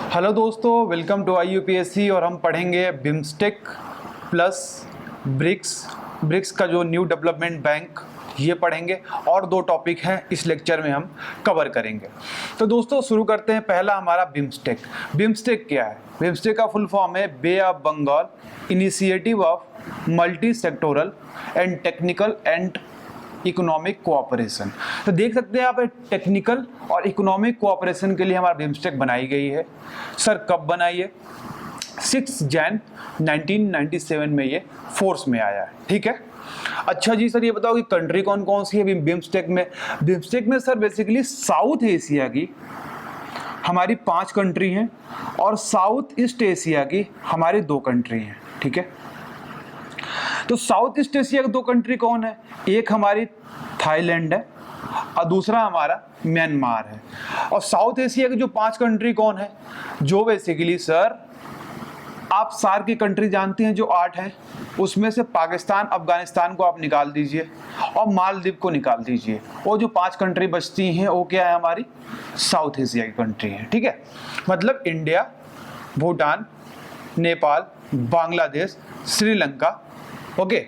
Hello दोस्तों, welcome to IUPSC और हम पढ़ेंगे बिम्स्टेक प्लस ब्रिक्स का जो न्यू डेवलपमेंट बैंक ये पढ़ेंगे और दो टॉपिक हैं इस लेक्चर में हम कवर करेंगे। तो दोस्तों शुरू करते हैं। पहला हमारा बिम्स्टेक। बिम्स्टेक क्या है? बिम्स्टेक का फुल फॉर्म है bay of Bengal initiative of multi sectoral and technical and economic cooperation. तो देख सकते हैं आप टेक्निकल और इकोनॉमिक कोऑपरेशन के लिए हमारा बिम्स्टेक बनाई गई है। सर कब बनाई है? 6 जैन 1997 में ये फोर्स में आया है। ठीक है। अच्छा जी सर, ये बताओ कि कंट्री कौन कौन सी है बिम्स्टेक में? बिम्स्टेक में सर बेसिकली साउथ एशिया की हमारी 5 कंट्री हैं और साउथ ईस्ट एशिया की हमारी 2 कंट्री हैं। ठीक है। तो साउथ ईस्ट एशिया की 2 कंट्री कौन है? एक हमारी थाईलैंड है और दूसरा हमारा म्यांमार है। और साउथ एशिया की जो 5 कंट्री कौन है? जो बेसिकली सर आप सार्क की कंट्री जानती हैं जो 8 हैं, उसमें से पाकिस्तान अफगानिस्तान को आप निकाल दीजिए और मालदीव को निकाल दीजिए। वो जो 5 कंट्री बचती हैं वो क्या है? हमारी साउथ एशिया की कंट्री है। ठीक है। मतलब इंडिया, भूटान, नेपाल, बांग्लादेश, श्रीलंका, ओके,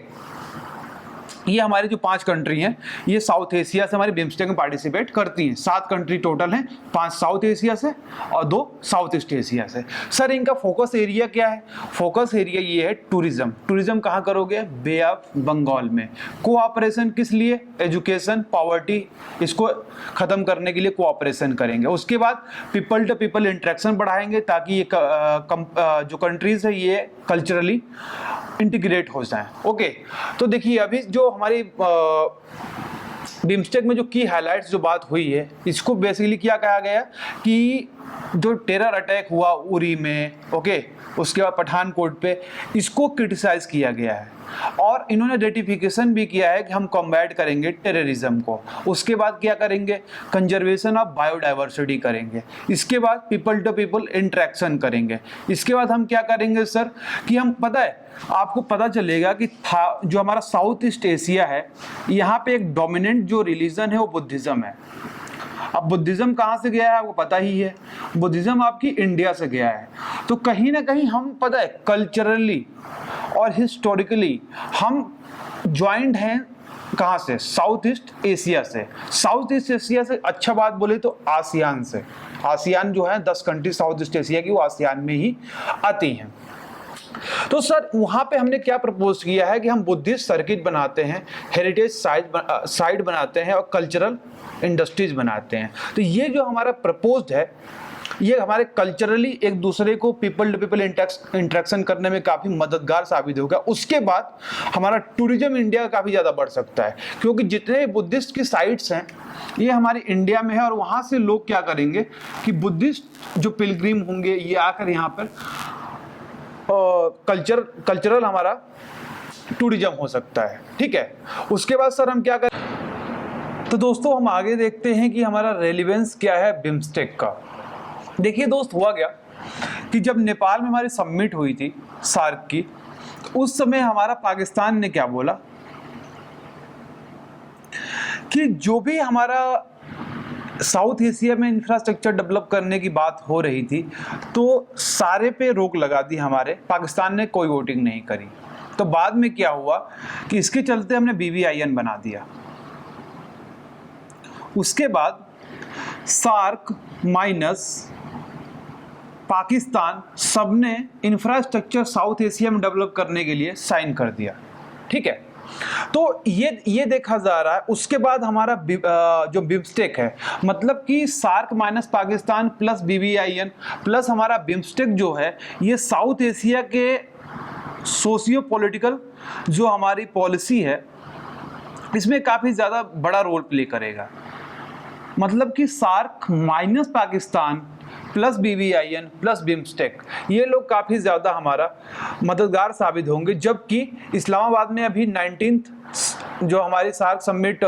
ये हमारी जो 5 कंट्री हैं ये साउथ एशिया से हमारे बिम्स्टेक में पार्टिसिपेट करती हैं। 7 कंट्री टोटल हैं, 5 साउथ एशिया से और 2 साउथ ईस्ट एशिया से। सर इनका फोकस एरिया क्या है? फोकस एरिया ये है टूरिज्म। टूरिज्म कहाँ करोगे? बे ऑफ बंगाल में। कोऑपरेशन किस लिए? एजुकेशन, पॉवर्टी, इसको खत्म करने के लिए कोऑपरेशन करेंगे। उसके बाद पीपल टू पीपल इंटरेक्शन बढ़ाएंगे ताकि ये जो कंट्रीज है ये कल्चरली इंटीग्रेट हो जाए। ओके। तो देखिए अभी जो हमारी बिम्स्टेक में जो की हाइलाइट्स जो बात हुई है, इसको बेसिकली क्या कहा गया कि जो टेरर अटैक हुआ उरी में, ओके, उसके बाद पठानकोट पे, इसको क्रिटिसाइज किया गया है और इन्होंने रेटिफिकेशन भी किया है कि हम कॉम्बैट करेंगे टेररिज्म को। उसके बाद क्या करेंगे? कंजर्वेशन ऑफ बायोडाइवर्सिटी करेंगे। इसके बाद पीपल टू पीपल इंटरेक्शन करेंगे। इसके बाद हम क्या करेंगे सर कि हम, पता है आपको पता चलेगा कि जो हमारा साउथ ईस्ट एशिया है यहाँ पे एक डोमिनेंट जो रिलीजन है वो बुद्धिज्म है। अब बुद्धिज्म कहाँ से गया है आपको पता ही है, बुद्धिज्म आपकी इंडिया से गया है। तो कहीं ना कहीं हम, पता है, कल्चरली और हिस्टोरिकली हम ज्वाइंट हैं कहाँ से? साउथ ईस्ट एशिया से। साउथ ईस्ट एशिया से अच्छा बात बोले तो आसियान से। आसियान जो है 10 कंट्री साउथ ईस्ट एशिया की वो आसियान में ही आती हैं। तो सर वहां पे हमने क्या प्रपोज किया है कि हम बुद्धिस्ट सर्किट बनाते हैं, हेरिटेज साइट बनाते हैं और कल्चरल इंडस्ट्रीज बनाते हैं। तो ये जो हमारा प्रपोज्ड है ये हमारे कल्चरली एक दूसरे को पीपल टू पीपल इंटरेक्शन करने में काफ़ी मददगार साबित होगा। उसके बाद हमारा टूरिज्म इंडिया काफ़ी ज़्यादा बढ़ सकता है क्योंकि जितने बुद्धिस्ट की साइट्स हैं ये हमारी इंडिया में है और वहाँ से लोग क्या करेंगे कि बुद्धिस्ट जो पिलग्रिम होंगे ये आकर यहाँ पर कल्चरल हमारा टूरिज्म हो सकता है। ठीक है। उसके बाद सर हम क्या करें? तो दोस्तों हम आगे देखते हैं कि हमारा रेलिवेंस क्या है बिम्स्टेक का। देखिए दोस्त, हुआ क्या कि जब नेपाल में हमारी समिट हुई थी सार्क की, तो उस समय हमारा पाकिस्तान ने क्या बोला कि जो भी हमारा साउथ एशिया में इंफ्रास्ट्रक्चर डेवलप करने की बात हो रही थी तो सारे पे रोक लगा दी हमारे। पाकिस्तान ने कोई वोटिंग नहीं करी। तो बाद में क्या हुआ कि इसके चलते हमने BBIN बना दिया। उसके बाद सार्क माइनस पाकिस्तान सबने इंफ्रास्ट्रक्चर साउथ एशिया में डेवलप करने के लिए साइन कर दिया। ठीक है। तो ये देखा जा रहा है। उसके बाद हमारा जो बिम्स्टेक है, मतलब कि SAARC minus Pakistan plus BBIN plus हमारा बिम्स्टेक जो है ये साउथ एशिया के सोशियो पॉलिटिकल जो हमारी पॉलिसी है इसमें काफ़ी ज़्यादा बड़ा रोल प्ले करेगा। मतलब कि SAARC minus Pakistan plus BBIN plus BIMSTEC ये लोग काफ़ी ज़्यादा हमारा मददगार साबित होंगे। जबकि इस्लामाबाद में अभी 19th जो हमारी सार्क समिट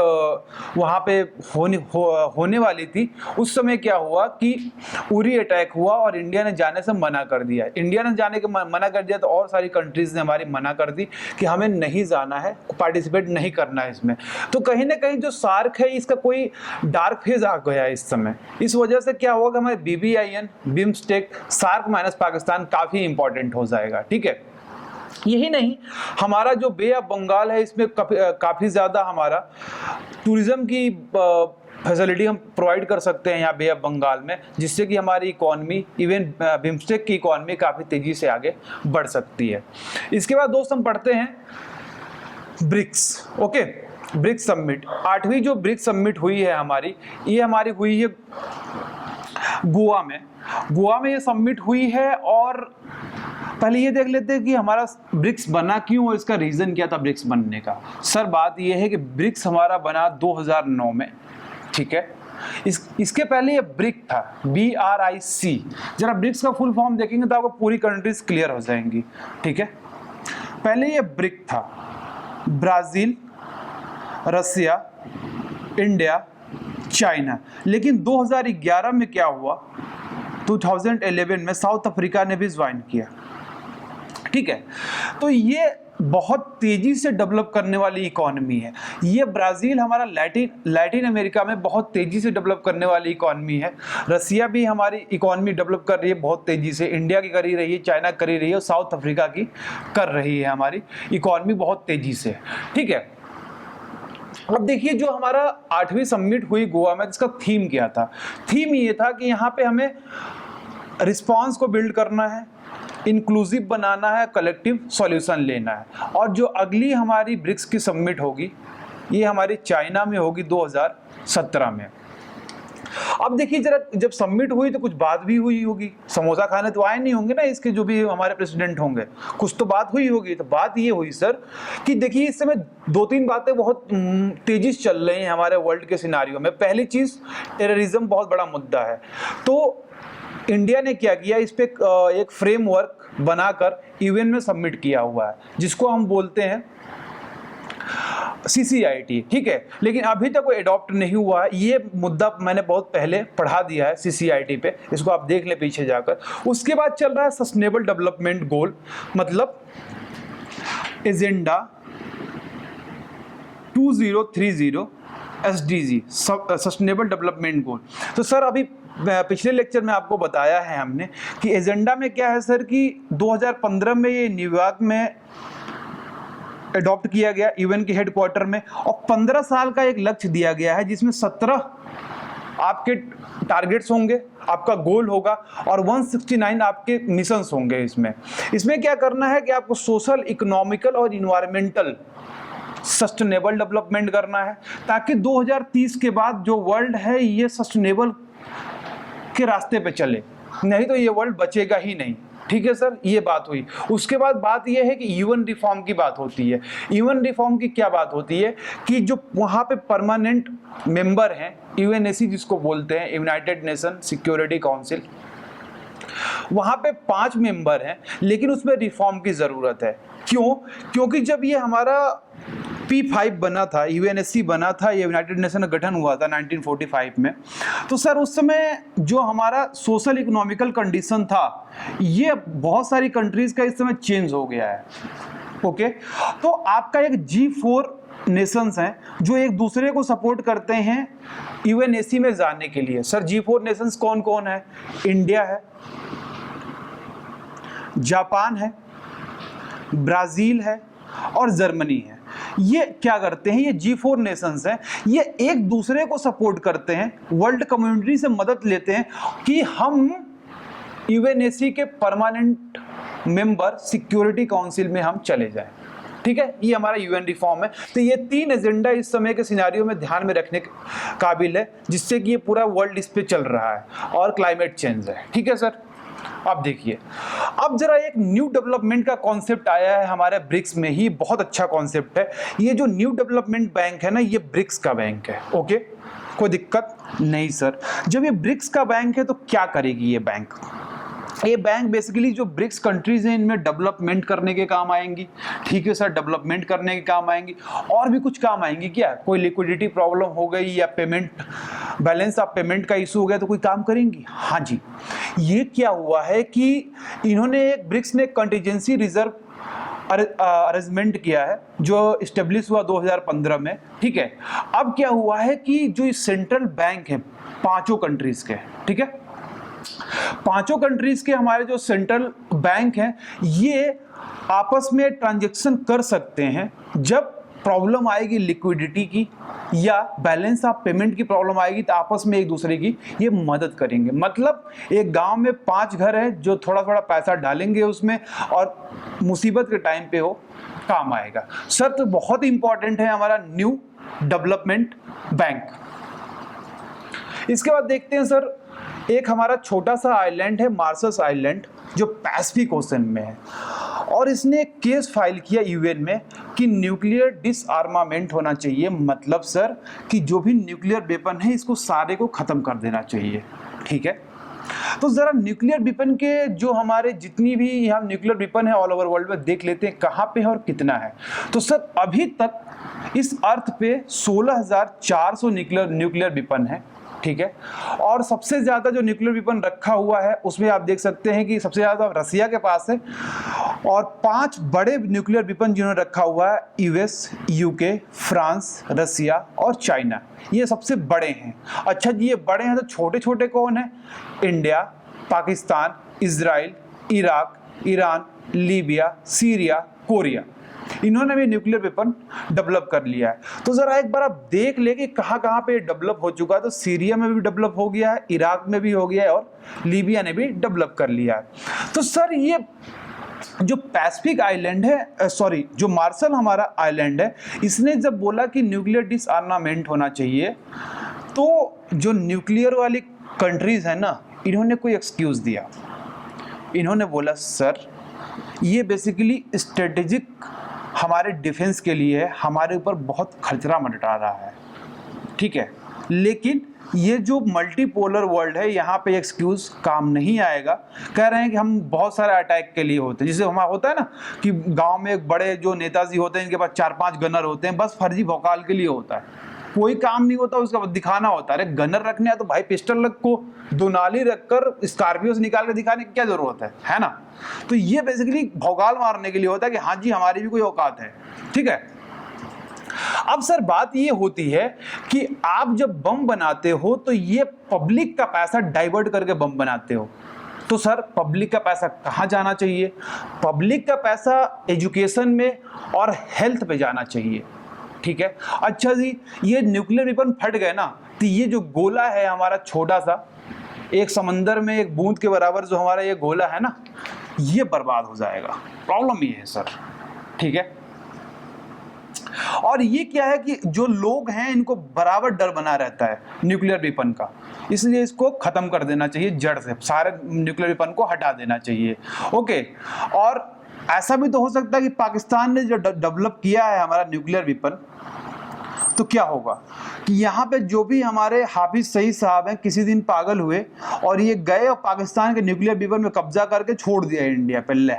वहाँ पे होने वाली थी, उस समय क्या हुआ कि उरी अटैक हुआ और इंडिया ने जाने से मना कर दिया। इंडिया ने जाने के मना कर दिया तो और सारी कंट्रीज ने हमारी मना कर दी कि हमें नहीं जाना है, पार्टिसिपेट नहीं करना है इसमें। तो कहीं ना कहीं जो सार्क है इसका कोई डार्क फेज आ गया है इस समय। इस वजह से क्या हुआ कि हमारे BBIN, बिम्स्टेक, सार्क माइनस पाकिस्तान काफ़ी इंपॉर्टेंट हो जाएगा। ठीक है, यही नहीं, हमारा जो बे ऑफ बंगाल है इसमें काफ़ी ज़्यादा हमारा टूरिज्म की फैसिलिटी हम प्रोवाइड कर सकते हैं यहाँ बे ऑफ बंगाल में, जिससे कि हमारी इकॉनमी, इवन बिम्स्टेक की इकॉनमी काफ़ी तेज़ी से आगे बढ़ सकती है। इसके बाद दोस्त हम पढ़ते हैं ब्रिक्स। ओके, ब्रिक्स समिट, 8वीं जो ब्रिक्स समिट हुई है हमारी, ये हमारी हुई है गोवा में। गोवा में ये समिट हुई है। और पहले ये देख लेते हैं कि हमारा ब्रिक्स बना क्यों और इसका रीज़न क्या था ब्रिक्स बनने का। सर बात ये है कि ब्रिक्स हमारा बना 2009 में। ठीक है, इसके पहले ये ब्रिक था, BRIC। जरा ब्रिक्स का फुल फॉर्म देखेंगे तो आपको पूरी कंट्रीज क्लियर हो जाएंगी। ठीक है, पहले ये ब्रिक था, ब्राज़ील, रसिया, इंडिया, चाइना। लेकिन 2011 में क्या हुआ, 2011 में साउथ अफ्रीका ने भी ज्वाइन किया। ठीक है, तो ये बहुत तेजी से डेवलप करने वाली इकॉनमी है। ये ब्राज़ील हमारा लैटिन अमेरिका में बहुत तेजी से डेवलप करने वाली इकॉनमी है। रसिया भी हमारी इकॉनमी डेवलप कर रही है बहुत तेजी से, इंडिया की कर ही रही है, चाइना कर ही रही है और साउथ अफ्रीका की कर रही है हमारी इकॉनमी बहुत तेजी से। ठीक है, अब देखिए जो हमारा 8वीं समिट हुई गोवा में, इसका थीम क्या था। थीम ये था कि यहाँ पे हमें रिस्पांस को बिल्ड करना है, इंक्लूसिव बनाना है, कलेक्टिव सॉल्यूशन लेना है। और जो अगली हमारी ब्रिक्स की समिट होगी ये हमारी चाइना में होगी 2017 में। अब देखिए जरा, जब समिट हुई तो कुछ बात भी हुई होगी, समोसा खाने तो आए नहीं होंगे ना इसके जो भी हमारे प्रेसिडेंट होंगे, कुछ तो बात हुई होगी। तो बात ये हुई सर कि देखिए इस समय 2-3 बातें बहुत तेजी से चल रही हैं हमारे वर्ल्ड के सिनारियो में। पहली चीज़, टेररिज्म बहुत बड़ा मुद्दा है। तो इंडिया ने क्या किया, इस पे एक फ्रेमवर्क बनाकर UN में सबमिट किया हुआ है, जिसको हम बोलते हैं CCIT। ठीक है, लेकिन अभी तक वो एडॉप्ट नहीं हुआ है। ये मुद्दा मैंने बहुत पहले पढ़ा दिया है CCIT पे, इसको आप देख लें पीछे जाकर। उसके बाद चल रहा है सस्टेनेबल डेवलपमेंट गोल, मतलब agenda 2030 SDG, sustainable development goal. तो सर अभी पिछले लेक्चर में आपको बताया है हमने कि एजेंडा में क्या है सर कि 2015 में ये न्यूयॉर्क में अडॉप्ट किया गया UN के हेडक्वार्टर में, और 15 साल का एक लक्ष्य दिया गया है जिसमें 17 आपके टारगेट्स होंगे, आपका गोल होगा, और 169 आपके मिशंस होंगे। इसमें क्या करना है कि आपको सोशल, इकोनॉमिकल और इन्वायरमेंटल सस्टेनेबल डेवलपमेंट करना है, ताकि 2030 के बाद जो वर्ल्ड है ये सस्टेनेबल के रास्ते पे चले, नहीं तो ये वर्ल्ड बचेगा ही नहीं। ठीक है सर, ये बात हुई। उसके बाद बात ये है कि UN रिफॉर्म की बात होती है। UN रिफॉर्म की क्या बात होती है कि जो वहाँ पे परमानेंट मेंबर हैं, UNSC जिसको बोलते हैं, यूनाइटेड नेशन सिक्योरिटी काउंसिल, वहाँ पे 5 मेंबर हैं, लेकिन उसमें रिफॉर्म की ज़रूरत है। क्यों? क्योंकि जब ये हमारा P5 बना था, UNSC बना था, ये यूनाइटेड नेशन का गठन हुआ था 1945 में, तो सर उस समय जो हमारा सोशल इकोनॉमिकल कंडीशन था ये बहुत सारी कंट्रीज़ का इस समय चेंज हो गया है। ओके, तो आपका एक G4 नेशंस हैं जो एक दूसरे को सपोर्ट करते हैं UNSC में जाने के लिए। सर G4 नेशंस कौन कौन है? इंडिया है, जापान है, ब्राज़ील है और जर्मनी है। ये क्या करते हैं, ये G4 नेशंस हैं, ये एक दूसरे को सपोर्ट करते हैं, वर्ल्ड कम्युनिटी से मदद लेते हैं कि हम UNSC के परमानेंट मेंबर सिक्योरिटी काउंसिल में हम चले जाएं। ठीक है, ये हमारा UN रिफॉर्म है। तो ये 3 एजेंडा इस समय के सिनारियो में ध्यान में रखने के काबिल है, जिससे कि ये पूरा वर्ल्ड इस पे चल रहा है और क्लाइमेट चेंज है। ठीक है सर, अब देखिए, अब जरा एक न्यू डेवलपमेंट का कॉन्सेप्ट आया है हमारे ब्रिक्स में ही, बहुत अच्छा कॉन्सेप्ट है। ये जो न्यू डेवलपमेंट बैंक है ना, ये ब्रिक्स का बैंक है। ओके, कोई दिक्कत नहीं सर। जब ये ब्रिक्स का बैंक है तो क्या करेगी ये बैंक? ये बैंक बेसिकली जो ब्रिक्स कंट्रीज हैं इनमें डेवलपमेंट करने के काम आएंगी। ठीक है सर, डेवलपमेंट करने के काम आएंगी। और भी कुछ काम आएंगी क्या? कोई लिक्विडिटी प्रॉब्लम हो गई या पेमेंट बैलेंस ऑफ पेमेंट का इशू हो गया तो कोई काम करेंगी? हाँ जी। ये क्या हुआ है कि इन्होंने एक ब्रिक्स ने कंटीजेंसी रिजर्व अरेंजमेंट किया है जो इस्टेब्लिश हुआ 2015 में। ठीक है, अब क्या हुआ है कि जो सेंट्रल बैंक है पांचों कंट्रीज के, ठीक है, पांचों कंट्रीज के हमारे जो सेंट्रल बैंक हैं ये आपस में ट्रांजैक्शन कर सकते हैं। जब प्रॉब्लम आएगी लिक्विडिटी की या बैलेंस ऑफ पेमेंट की प्रॉब्लम आएगी तो आपस में एक दूसरे की ये मदद करेंगे। मतलब एक गांव में 5 घर है जो थोड़ा थोड़ा पैसा डालेंगे उसमें और मुसीबत के टाइम पे वो काम आएगा। सर तो बहुत इंपॉर्टेंट है हमारा न्यू डेवलपमेंट बैंक। इसके बाद देखते हैं सर, एक हमारा छोटा सा आइलैंड है मार्शल्स आइलैंड जो पैसिफिक ओशन में है और इसने एक केस फाइल किया यूएन में कि न्यूक्लियर डिसआर्मामेंट होना चाहिए। मतलब सर कि जो भी न्यूक्लियर वेपन है इसको सारे को ख़त्म कर देना चाहिए। ठीक है, तो ज़रा न्यूक्लियर वेपन के जो हमारे जितनी भी यहाँ न्यूक्लियर वेपन है ऑल ओवर वर्ल्ड में देख लेते हैं कहाँ पे है और कितना है। तो सर अभी तक इस अर्थ पे 16,400 न्यूक्लियर वेपन है। ठीक है, और सबसे ज़्यादा जो न्यूक्लियर वेपन रखा हुआ है उसमें आप देख सकते हैं कि सबसे ज़्यादा रसिया के पास है और 5 बड़े न्यूक्लियर वेपन जिन्होंने रखा हुआ है यूएस, यूके, फ्रांस, रसिया और चाइना, ये सबसे बड़े हैं। अच्छा जी, ये बड़े हैं तो छोटे छोटे कौन है? India, Pakistan, Israel, Iraq, Iran, Libya, Syria, Korea, इन्होंने भी न्यूक्लियर वेपन डेवलप कर लिया है। तो जरा एक बार आप देख ले कि कहाँ कहाँ पे डेवलप हो चुका है। तो सीरिया में भी डेवलप हो गया है, इराक में भी हो गया है और लीबिया ने भी डेवलप कर लिया है। तो सर ये जो पैसिफिक आइलैंड है, सॉरी जो मार्शल हमारा आइलैंड है, इसने जब बोला कि न्यूक्लियर डिसआर्मामेंट होना चाहिए तो जो न्यूक्लियर वाली कंट्रीज है ना, इन्होंने कोई एक्सक्यूज दिया। इन्होंने बोला सर ये बेसिकली स्ट्रेटेजिक हमारे डिफेंस के लिए है, हमारे ऊपर बहुत खतरा मंडरा रहा है। ठीक है, लेकिन ये जो मल्टीपोलर वर्ल्ड है यहाँ पे एक्सक्यूज काम नहीं आएगा। कह रहे हैं कि हम बहुत सारे अटैक के लिए होते हैं, जिसे हमारा होता है ना कि गांव में एक बड़े जो नेताजी होते हैं इनके पास 4-5 गनर होते हैं, बस फर्जी भौकाल के लिए होता है, कोई काम नहीं होता, उसका दिखाना होता है। अरे गनर रखने है तो भाई पिस्टल रख को दुनाली रखकर स्कॉर्पियो से निकाल कर दिखाने की क्या जरूरत है ना। तो ये बेसिकली भौकाल मारने के लिए होता है कि हाँ जी हमारी भी कोई औकात है। ठीक है, अब सर बात ये होती है कि आप जब बम बनाते हो तो ये पब्लिक का पैसा डाइवर्ट करके बम बनाते हो। तो सर पब्लिक का पैसा कहाँ जाना चाहिए? पब्लिक का पैसा एजुकेशन में और हेल्थ पे जाना चाहिए। ठीक है, अच्छा जी, ये न्यूक्लियर वेपन फट गए ना तो ये जो गोला है हमारा छोटा सा, एक समंदर में एक बूंद के बराबर जो हमारा ये गोला है ना, ये बर्बाद हो जाएगा। प्रॉब्लम ये है सर। ठीक है, और ये क्या है कि जो लोग हैं इनको बराबर डर बना रहता है न्यूक्लियर वेपन का, इसलिए इसको खत्म कर देना चाहिए जड़ से, सारे न्यूक्लियर वेपन को हटा देना चाहिए। ओके, और ऐसा भी तो हो सकता है कि पाकिस्तान ने जो डेवलप किया है हमारा न्यूक्लियर वेपन, तो क्या होगा कि यहाँ पे जो भी हमारे हाफिज सईद साहब हैं किसी दिन पागल हुए और ये गए और पाकिस्तान के न्यूक्लियर वेपन में कब्जा करके छोड़ दिया इंडिया पे, ले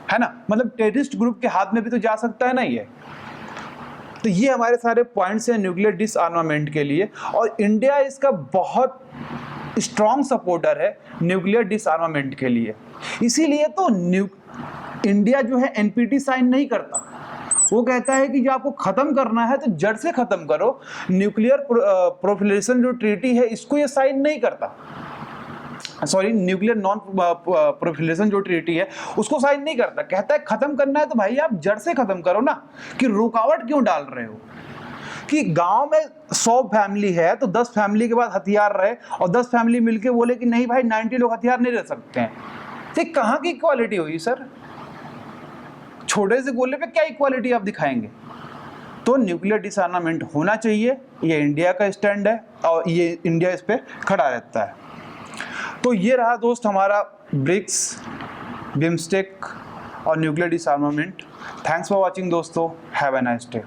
है ना। मतलब टेररिस्ट ग्रुप के हाथ में भी तो जा सकता है ना ये। तो ये हमारे सारे पॉइंट्स हैं न्यूक्लियर डिसआर्मामेंट के लिए, और इंडिया इसका बहुत स्ट्रॉन्ग सपोर्टर है न्यूक्लियर डिसआर्मामेंट के लिए। इसीलिए तो इंडिया जो है एनपीटी साइन नहीं करता। वो कहता है कि जो आपको खत्म करना है तो जड़ से खत्म करो। न्यूक्लियर प्रोलिफरेशन जो ट्रीटी है इसको ये साइन नहीं करता, सॉरी न्यूक्लियर नॉन प्रोलिफरेशन जो ट्रीटी है उसको साइन नहीं करता। कहता है खत्म करना है तो भाई आप जड़ से खत्म करो ना, कि रुकावट क्यों डाल रहे हो। कि गांव में 100 फैमिली है तो 10 फैमिली के बाद हथियार रहे और 10 फैमिली मिलके बोले कि नहीं भाई 90 लोग हथियार नहीं रह सकते हैं, तो कहाँ की इक्वालिटी हुई सर? छोटे से गोले पे क्या इक्वालिटी आप दिखाएंगे? तो न्यूक्लियर डिसआर्मामेंट होना चाहिए, ये इंडिया का स्टैंड है और ये इंडिया इस पे खड़ा रहता है। तो ये रहा दोस्त हमारा ब्रिक्स, बिम्स्टेक और न्यूक्लियर डिसआर्मामेंट। थैंक्स फॉर वॉचिंग दोस्तों, हैव अ नाइस डे।